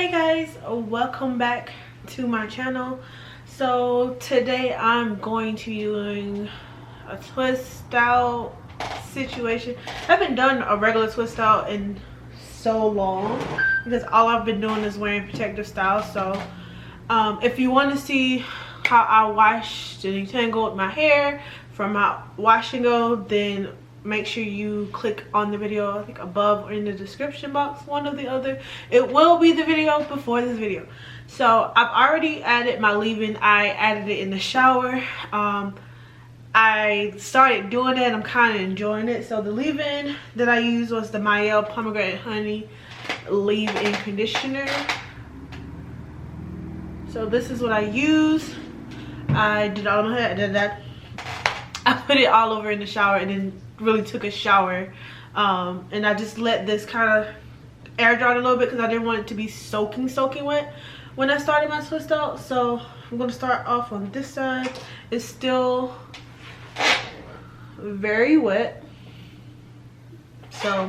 Hey guys, welcome back to my channel. So today I'm going to be doing a twist out situation. I haven't done a regular twist out in so long because all I've been doing is wearing protective styles. So if you want to see how I washed and detangled my hair from my wash and go, then make sure you click on the video, I think above or in the description box, one or the other. It will be the video before this video. So I've already added my leave-in. I added it in the shower. I started doing it. I'm kind of enjoying it. So the leave-in that I used was the Mielle pomegranate honey leave-in conditioner. So this is what I use. I did all of my hair. I did that. I put it all over in the shower and then really took a shower, and I just let this kind of air dry a little bit because I didn't want it to be soaking wet when I started my twist out. So I'm going to start off on this side. It's still very wet, so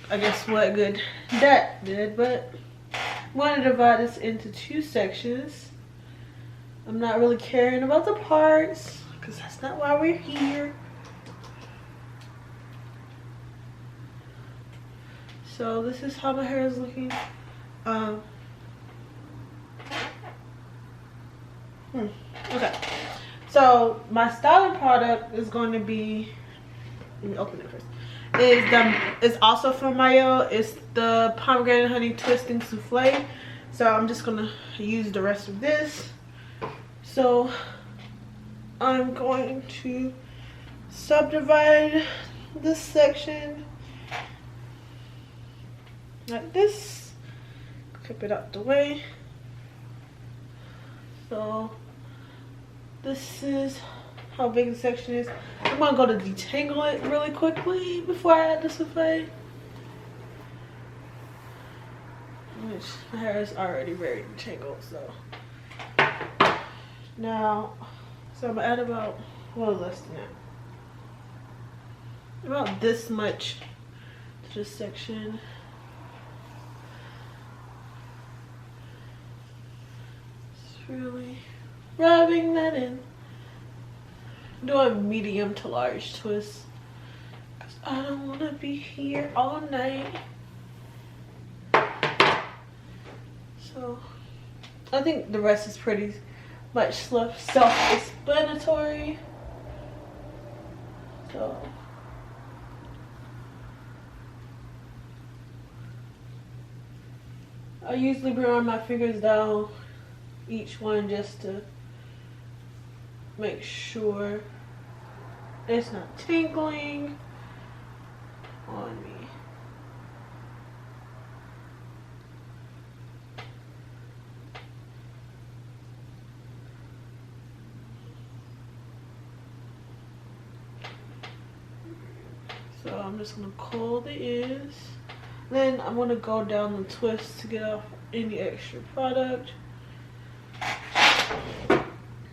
I guess what good that did. But I'm going to divide this into two sections. I'm not really caring about the parts because that's not why we're here. So this is how my hair is looking. Okay. So my styling product is going to be, let me open it first. It's also from Mielle. It's the pomegranate honey twisting souffle. So I'm just gonna use the rest of this. So I'm going to subdivide this section like this, clip it out the way. So this is how big the section is. I'm gonna go to detangle it really quickly before I add the souffle, which my hair is already very detangled. So now, so I'm gonna add about, well, less than that, about this much to this section. Really rubbing that in. I'm doing medium to large twists because I don't want to be here all night. So I think the rest is pretty much self-explanatory. So I usually run my fingers down each one just to make sure it's not tingling on me. So I'm just gonna curl the ends. Then I'm gonna go down the twist to get off any extra product.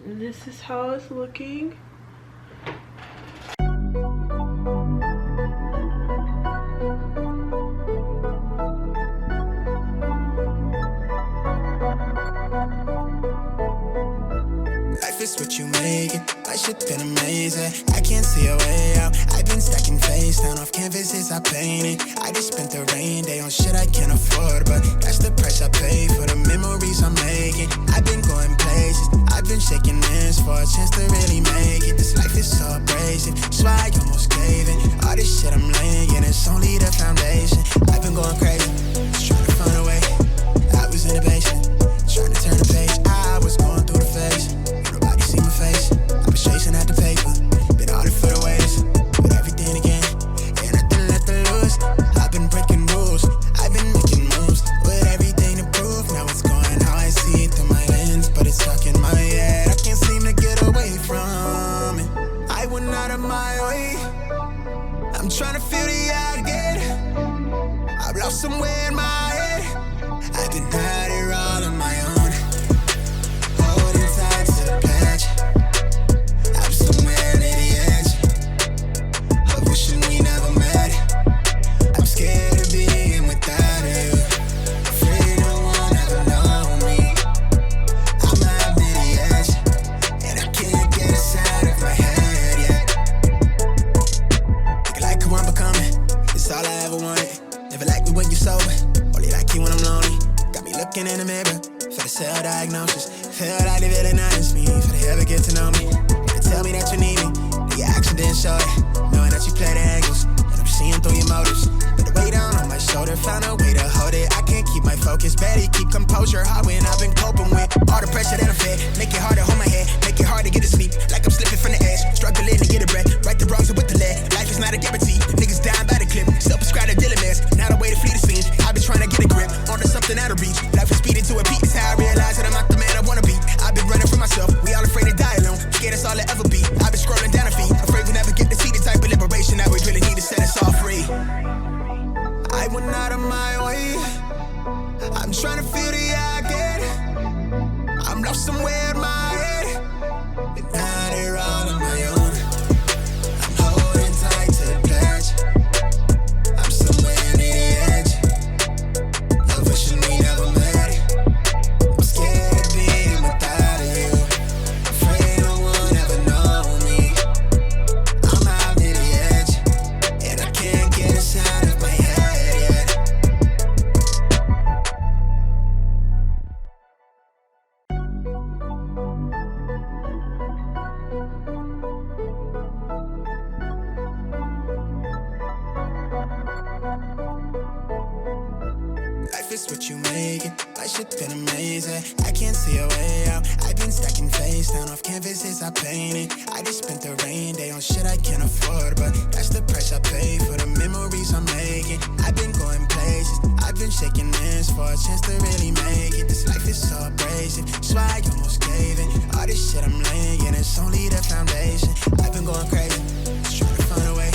And this is how it's looking. Life is what you make it. My shit been amazing. I can't see a way out. I've been stacking face down off canvases I painted. I just spent the rain day on shit I can't afford, but that's the price I pay for the memories I'm making. I've been going places. I've been shaking hands for a chance to really make it. This life is so abrasive, so I almost gave it. All this shit I'm laying, it's only the foundation. I've been going crazy, just trying to find a way. I was in the basement, trying to turn the page. I was going through the phase. Nobody see my face. I was chasing at the paper, been all it for the ways. But everything again, ain't nothing left to lose. I've been breaking rules, I've been making moves. With everything to prove, now it's going how I see it through my lens. But it's stuck in my head, I can't seem to get away from it. I went out of my way, I'm trying to feel the again. I've lost somewhere in my head. I've been at it all on my own, holding tight to the patch. I'm somewhere near the edge of wishing we never met. I'm scared of being without you, afraid of looking in the mirror for the self-diagnosis. Feel like they villainize me for they ever get to know me. They tell me that you need me, but your action didn't show it. Knowing that you play the angles, and I'm seeing through your motives. But the weight down on my shoulder, found a way to hold it. I can't keep my focus, barely keep composure. Hard when I've been coping with all the pressure that I fed. Make it hard to hold my head, make it hard to get to sleep. Like I'm slipping from the edge, struggling to get a breath. Right the wrongs with the lead, life is not a guarantee. Niggas dying by the clip, self-prescribed a dealer mess. Now the way to flee the scene, I've been trying to get a grip onto something out of reach. Life is speeding to a peak, it's how I realize that I'm not the man I wanna be. I've been running from myself, we all afraid to die alone. Scared that's all I ever be. I've been scrolling down a feed, afraid we'll never get to see the type of liberation that we really need to set us all free. I went out of my way, I'm trying to feel the I get. I'm lost somewhere in my head, but now they're all on my own. I'm holding tight to the pledge, I'm somewhere near the edge. Love wishing we never met. I'm scared of being without you, afraid no one ever know me. I'm out near the edge, and I can't get us out of my head yet. Life is what you make it, my shit been amazing. I can't see a way out, I've been stacking face down off canvases I painted. I just spent the rain day on shit I can't afford, but that's the price I pay for the memories I'm making. I've been going places, I've been shaking hands for a chance to really make it. This life is so abrasive, that's why I almost gave it. All this shit I'm laying, it's only the foundation. I've been going crazy, just trying to find a way.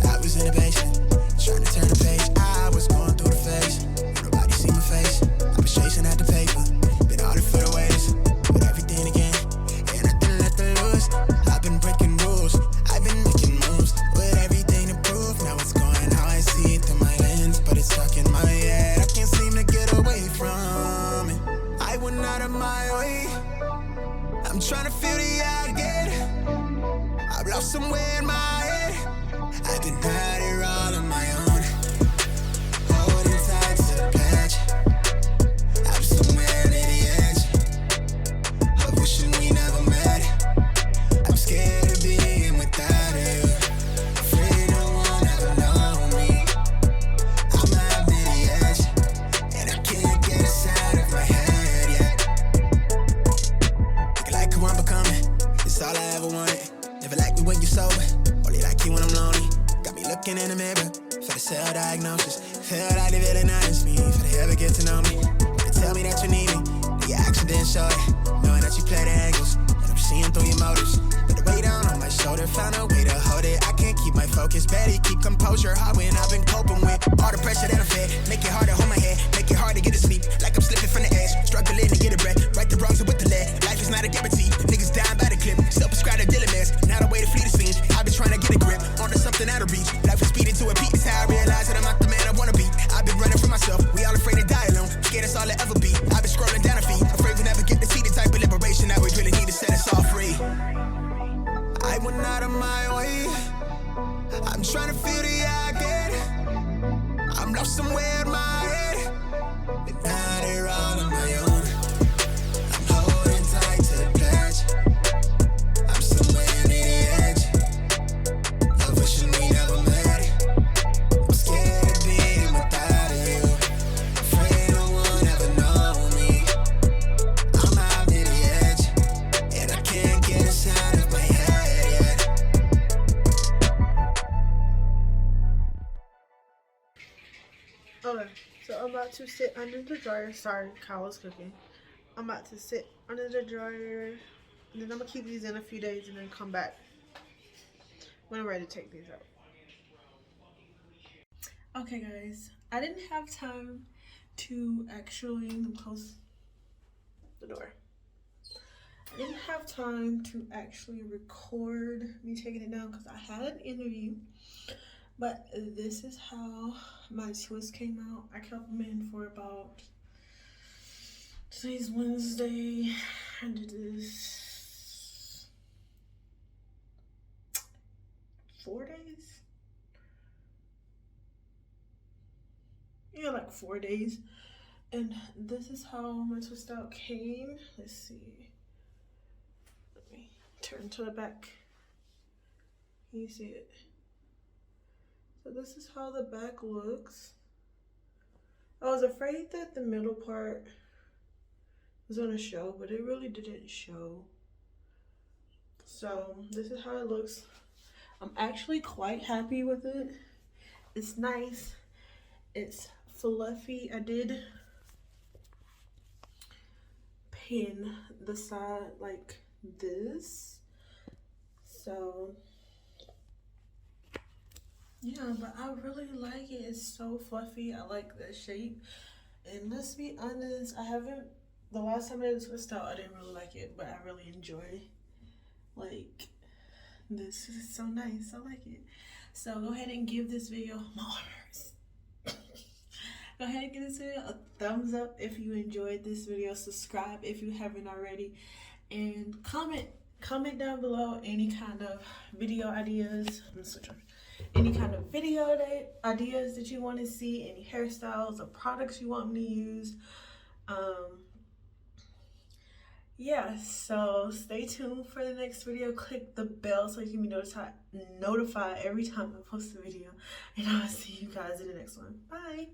I was in the basement, trying to turn the page. I was going through the phase, nobody see my face. I've been chasing at the paper, been all for the ways, with everything again, and nothing left to lose. I've been breaking rules, I've been making moves, with everything to prove. Now it's going how I see it through my lens, but it's stuck in my head. I can't seem to get away from it. I went out of my way, I'm trying to feel the I get. I've lost somewhere in my head, I've been out here all on my own, holding tight to the pledge. I'm somewhere near the edge, of wishing we never met. I'm scared of being without you, afraid no one ever know me. I'm out near the edge, and I can't get us out of my head yet. Looking like who I'm becoming, it's all I ever wanted. Never like me when you're sober, only like you when I'm lonely. Got me looking in the mirror for the self-diagnosis. Feel like they villainize me for they ever get to know me. They tell me that you need me, but your action didn't show it. Knowing that you play the angles, and I'm seeing through your motives. But the weight down on my shoulder, found a way to hold it. I can't keep my focus, barely keep composure. Hard when I've been coping with all the pressure that I fed. Make it hard to hold my head, make it hard to get to sleep. Like I'm slipping from the edge, struggling to get a breath. Right the wrongs with the lead, life is not a guarantee. Niggas dying by the clip, self-prescribed a dealer mess. Now the way to flee the scene, I've been trying to get a grip onto something out of reach. Life is speeding to a peak, it's how I realize that I'm not the man I wanna be. I've been running from myself, we all afraid to die alone. Scared that's all I ever be. I've been scrolling down a feed, afraid we'll never get to see the type of liberation that we really need to set us all free. I went out of my way, I'm trying to feel the I get. I'm lost somewhere in my head, but now they're all on my own. I'm holding tight to the pledge, I'm somewhere near the edge, love wishing we never met. I'm scared of being without you, afraid no one ever know me. I'm out near the edge, and I can't get us out of my head yet. Okay, so I'm about to sit under the dryer. Sorry, Kyle was cooking. I'm about to sit under the dryer, and then I'm gonna keep these in a few days and then come back when I'm ready to take these out. Okay guys, I didn't have time to actually, let me close the door. I didn't have time to actually record me taking it down because I had an interview. But this is how my twist came out. I kept them in for about, today's Wednesday. I did this 4 days. Yeah, like 4 days. And this is how my twist out came. Let's see. Let me turn to the back. Can you see it? So this is how the back looks. I was afraid that the middle part was gonna show, but it really didn't show. So this is how it looks. I'm actually quite happy with it. It's nice. It's fluffy. I did pin the side like this. So yeah, but I really like it. It's so fluffy. I like the shape. And let's be honest, the last time I did twist out, I didn't really like it, but I really enjoy like this is so nice. I like it. So go ahead and give this video Mars. Go ahead and give this video a thumbs up if you enjoyed this video. Subscribe if you haven't already, and comment down below any kind of video ideas. I'm gonna switch on. Any kind of video ideas that you want to see, any hairstyles or products you want me to use. Yeah, so stay tuned for the next video. Click the bell so you can be notified every time I post a video. And I'll see you guys in the next one. Bye.